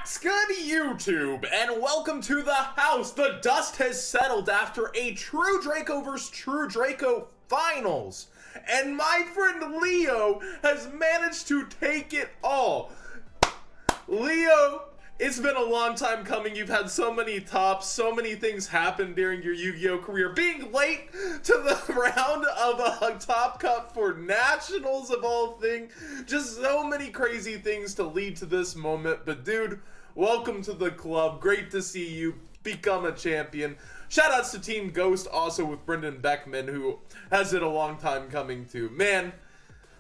What's good, YouTube? And welcome to the house. The dust has settled after a True Draco vs. True Draco finals. And my friend Leo has managed to take it all. Leo, it's been a long time coming. You've had so many tops, so many things happen during your Yu-Gi-Oh career. Being late to the round of a Top Cup for Nationals of all things. Just so many crazy things to lead to this moment. But dude, welcome to the club. Great to see you become a champion. Shoutouts to Team Ghost also with Brendan Beckman, who has it a long time coming too. Man,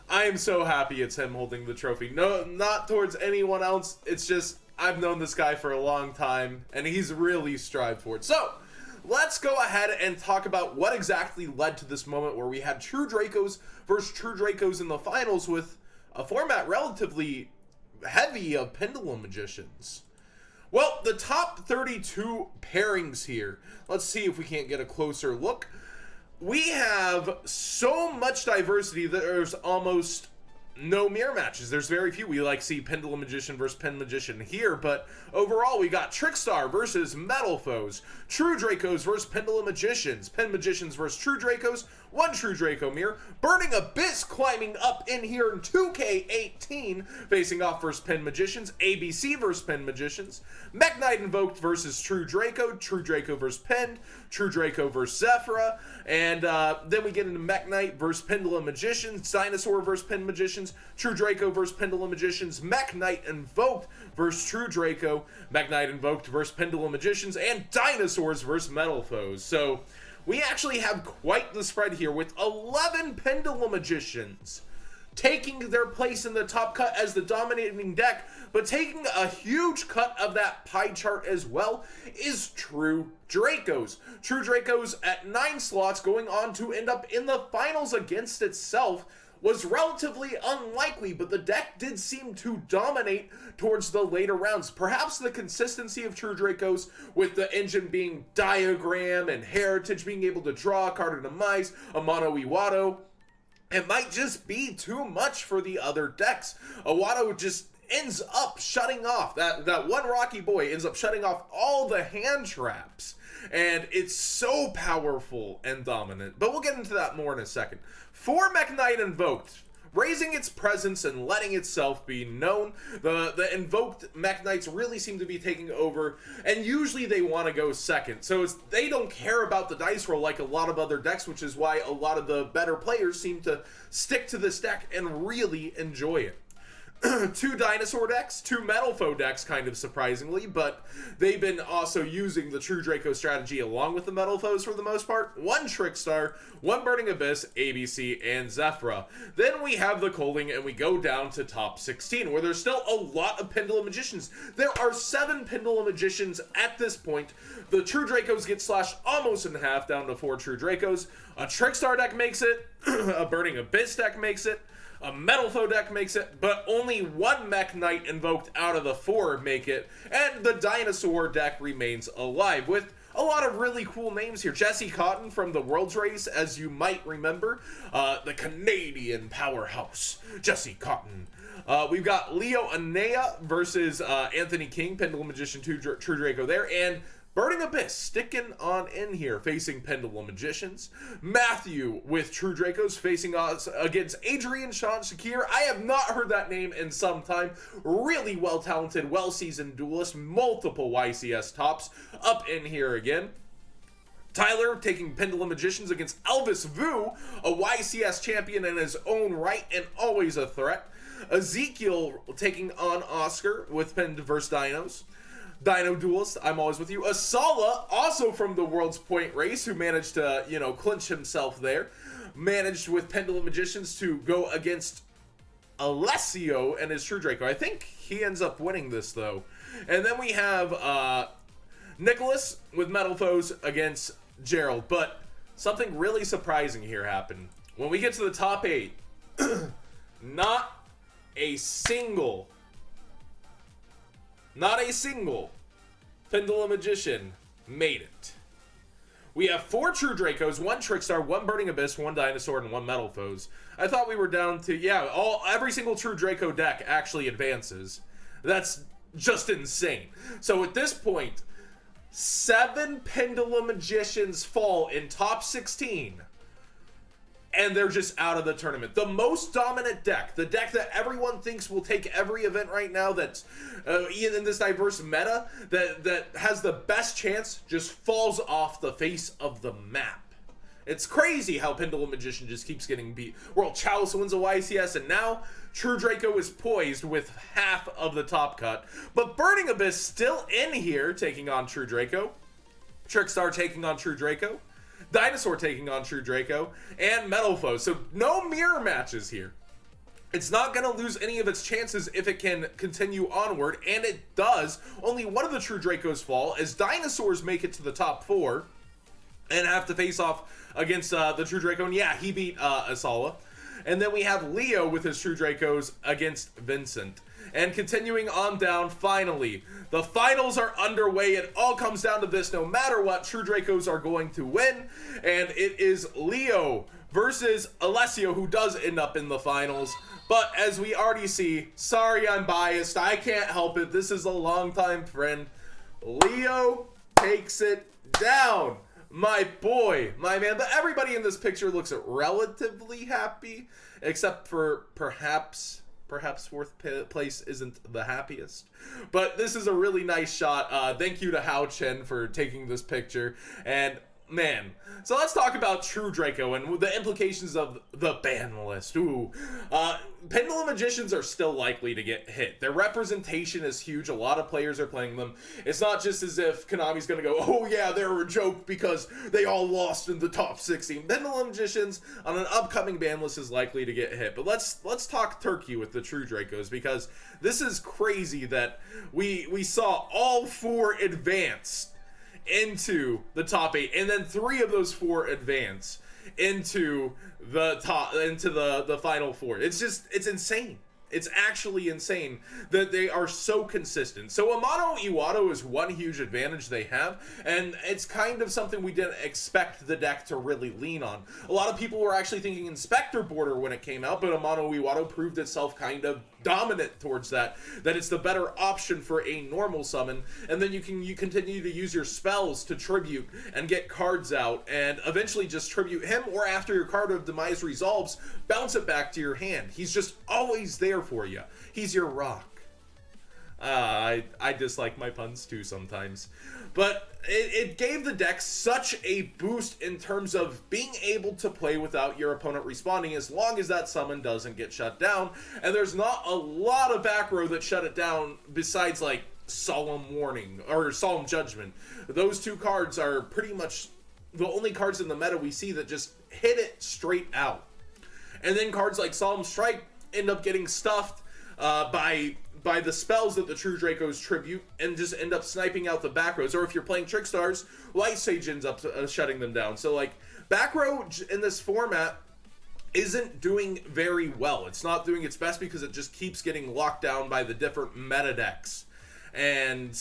I am so happy it's him holding the trophy. No, not towards anyone else. It's just, I've known this guy for a long time, and he's really strived for it. So, let's go ahead and talk about what exactly led to this moment where we had True Dracos versus True Dracos in the finals with a format relatively heavy of Pendulum Magicians. Well, the top 32 pairings here. Let's see if we can't get a closer look. We have so much diversity that there's almost no mirror matches. There's very few. We see Pendulum Magician versus Pen Magician here, but overall we got Trickstar versus Metal Foes, True Dracos versus Pendulum Magicians, Pen Magicians versus True Dracos, one True Draco mirror, Burning Abyss climbing up in here in 2K18, facing off versus Pen Magicians, ABC versus Pen Magicians, Mech Knight Invoked versus True Draco versus Pen, True Draco versus Zephyra, and then we get into Mech Knight versus Pendulum Magicians, Dinosaur versus Pen Magicians, True Draco versus Pendulum Magicians, Mech Knight Invoked versus True Draco, Mech Knight Invoked versus Pendulum Magicians, and Dinosaurs versus Metal Foes. So we actually have quite the spread here with 11 Pendulum Magicians taking their place in the top cut as the dominating deck, but taking a huge cut of that pie chart as well is True Dracos. True Dracos at 9 slots going on to end up in the finals against itself was relatively unlikely, but the deck did seem to dominate towards the later rounds. Perhaps the consistency of True Dracos with the engine being Diagram and Heritage being able to draw a card in a Mice, a Mono Iwado, it might just be too much for the other decks. Iwado just ends up shutting off, that one Rocky Boy ends up shutting off all the hand traps. And it's so powerful and dominant. But we'll get into that more in a second. For Mech Knight Invoked, raising its presence and letting itself be known, the Invoked Mech Knights really seem to be taking over, and usually they want to go second. So they don't care about the dice roll like a lot of other decks, which is why a lot of the better players seem to stick to this deck and really enjoy it. 2 Dinosaur decks, 2 Metal Foe decks, kind of surprisingly, but they've been also using the True Draco strategy along with the Metal Foes for the most part. 1 Trickstar, 1 Burning Abyss, ABC, and Zephyra. Then we have the Colding, and we go down to top 16, where there's still a lot of Pendulum Magicians. There are 7 Pendulum Magicians at this point. The True Dracos get slashed almost in half, down to 4 True Dracos. A Trickstar deck makes it, a Burning Abyss deck makes it, a Metal Foe deck makes it, but only 1 Mech Knight Invoked out of the 4 make it, and the Dinosaur deck remains alive, with a lot of really cool names here. Jesse Cotton from the World's Race, as you might remember, the Canadian powerhouse, Jesse Cotton. We've got Leo Anea versus Anthony King, Pendulum Magician, True Draco there, and Burning Abyss sticking on in here, facing Pendulum Magicians. Matthew with True Dracos facing us against Adrian Sean Shakir. I have not heard that name in some time. Really well-talented, well-seasoned duelist. Multiple YCS tops up in here again. Tyler taking Pendulum Magicians against Elvis Vu, a YCS champion in his own right and always a threat. Ezekiel taking on Oscar with Pen vs. Dinos. Dino Duelist, I'm always with you. Asala, also from the World's Point race, who managed to, clinch himself there. Managed with Pendulum Magicians to go against Alessio and his True Draco. I think he ends up winning this, though. And then we have Nicholas with Metal Foes against Gerald. But something really surprising here happened. When we get to the top 8, not a single Pendulum Magician made it. We have 4 True Dracos, 1 Trickstar, 1 Burning Abyss, 1 Dinosaur, and 1 Metal Foes. I thought we were down to, every single True Draco deck actually advances. That's just insane. So at this point, 7 Pendulum Magicians fall in top 16. And they're just out of the tournament. The most dominant deck, the deck that everyone thinks will take every event right now that's in this diverse meta, that has the best chance, just falls off the face of the map. It's crazy how Pendulum Magician just keeps getting beat. World Chalice wins a YCS, and now True Draco is poised with half of the top cut. But Burning Abyss still in here, taking on True Draco. Trickstar taking on True Draco. Dinosaur taking on True Draco, and Metal Foe. So no mirror matches here. It's not going to lose any of its chances if it can continue onward, and it does. Only one of the True Dracos fall, as Dinosaurs make it to the top 4, and have to face off against the True Draco. And yeah, he beat Asala. And then we have Leo with his True Dracos against Vincent. And continuing on down, finally, the finals are underway. It all comes down to this. No matter what, True Dracos are going to win. And it is Leo versus Alessio, who does end up in the finals. But as we already see, sorry I'm biased. I can't help it. This is a longtime friend. Leo takes it down. My boy, my man. But everybody in this picture looks relatively happy, except for perhaps 4th place isn't the happiest. But this is a really nice shot. Thank you to Hao Chen for taking this picture. And man, so let's talk about True Draco and the implications of the ban list. Ooh, Pendulum Magicians are still likely to get hit. Their representation is huge. A lot of players are playing them. It's not just as if Konami's gonna go, oh yeah, they're a joke because they all lost in the top 16. Pendulum Magicians on an upcoming ban list is likely to get hit. But let's talk turkey with the True Dracos, because this is crazy that we saw all 4 advance into the top 8, and then 3 of those 4 advance into the final 4. It's insane. It's actually insane that they are so consistent. So Amano Iwado is one huge advantage they have, and it's kind of something we didn't expect the deck to really lean on. A lot of people were actually thinking Inspector Border when it came out, but Amano Iwado proved itself kind of dominant towards that it's the better option for a normal summon, and then you continue to use your spells to tribute and get cards out, and eventually just tribute him, or after your card of demise resolves, bounce it back to your hand. He's just always there for you. He's your rock. I dislike my puns too sometimes. But it gave the deck such a boost in terms of being able to play without your opponent responding, as long as that summon doesn't get shut down. And there's not a lot of back row that shut it down besides like Solemn Warning or Solemn Judgment. Those 2 cards are pretty much the only cards in the meta we see that just hit it straight out. And then cards like Solemn Strike end up getting stuffed by the spells that the True Dracos tribute, and just end up sniping out the back rows. Or if you're playing Trickstars, Light Sage ends up shutting them down. So like, back row in this format isn't doing very well. It's not doing its best because it just keeps getting locked down by the different meta decks. And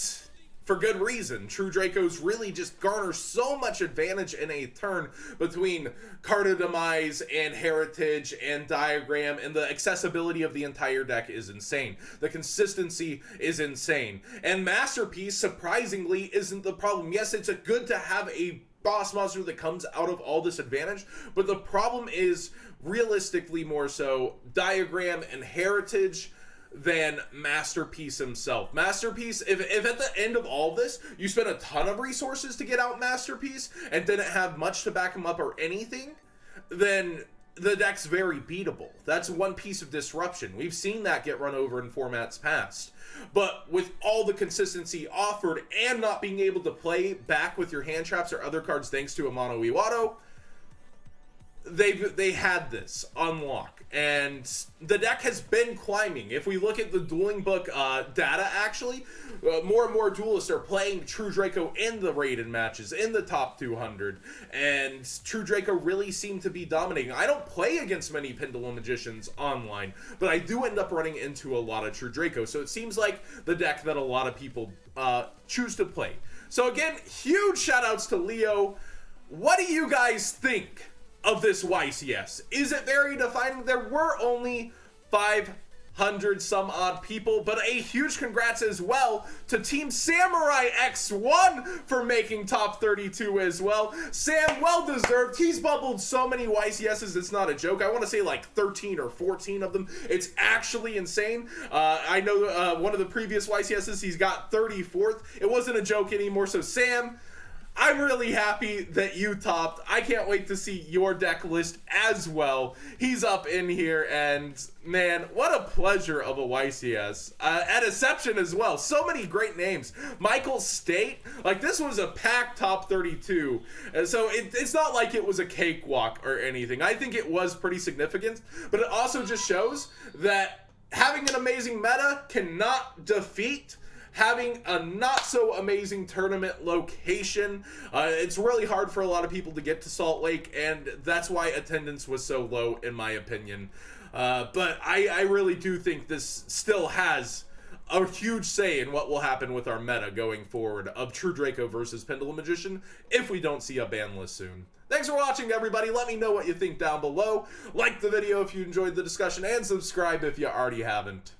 for good reason. True Dracos really just garner so much advantage in a turn between Card of Demise and Heritage and Diagram, and the accessibility of the entire deck is insane. The consistency is insane. And Masterpiece, surprisingly, isn't the problem. Yes, it's good to have a boss monster that comes out of all this advantage, but the problem is realistically more so Diagram and Heritage than Masterpiece himself. Masterpiece, if at the end of all this you spent a ton of resources to get out Masterpiece and didn't have much to back him up or anything, then the deck's very beatable. That's one piece of disruption. We've seen that get run over in formats past. But with all the consistency offered and not being able to play back with your hand traps or other cards thanks to Amano Iwado, they had this unlock, and the deck has been climbing. If we look at the dueling book data, actually, more and more duelists are playing True Draco in the rated matches in the top 200, and True Draco really seemed to be dominating. I don't play against many Pendulum Magicians online, but I do end up running into a lot of True Draco, so it seems like the deck that a lot of people choose to play. So again, huge shout outs to Leo. What do you guys think of this YCS? Is it very defining? There were only 5 100 some odd people, but a huge congrats as well to Team Samurai X1 for making top 32 as well. Sam, well deserved. He's bubbled so many YCSs, it's not a joke. I want to say like 13 or 14 of them. It's actually insane. I know one of the previous YCSs, he's got 34th. It wasn't a joke anymore. So Sam, I'm really happy that you topped. I can't wait to see your deck list as well. He's up in here, and man, what a pleasure of a YCS. At Exception as well. So many great names. Michael State. Like, this was a packed top 32. And so it's not like it was a cakewalk or anything. I think it was pretty significant, but it also just shows that having an amazing meta cannot defeat having a not so amazing tournament location. It's really hard for a lot of people to get to Salt Lake, and that's why attendance was so low in my opinion. But I really do think this still has a huge say in what will happen with our meta going forward of True Draco versus Pendulum Magician if we don't see a ban list soon. Thanks for watching, everybody. Let me know what you think down below. Like the video if you enjoyed the discussion, and subscribe if you already haven't.